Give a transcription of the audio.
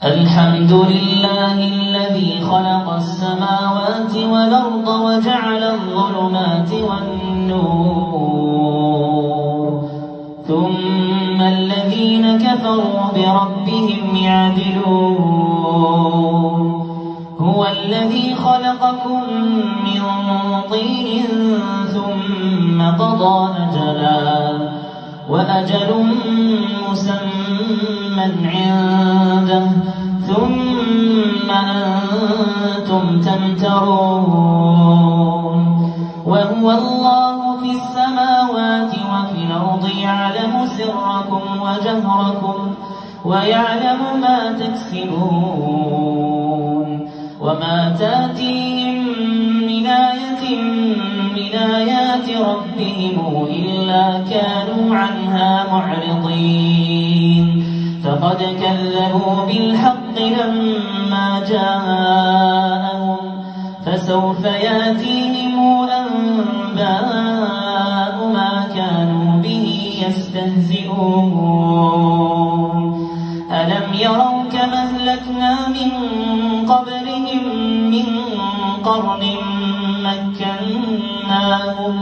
الحمد لله الذي خلق السماوات والأرض وجعل الظلمات والنور ثم الذين كفروا بربهم يعدلون هو الذي خلقكم من طين ثم قضى أجلا وأجل مسمى عنده ثم أنتم تمترون وهو الله في السماوات وفي الأرض يعلم سركم وجهركم ويعلم ما تكسبون وما تاتيهم من آية من آيات ربهم إلا كانوا عنها معرضين فقد كذبوا بالحق لما جاءهم فسوف ياتيهم أنباء ما كانوا به يستهزئون ألم يروا كما أهلكنا من قبلهم من قرن مكناهم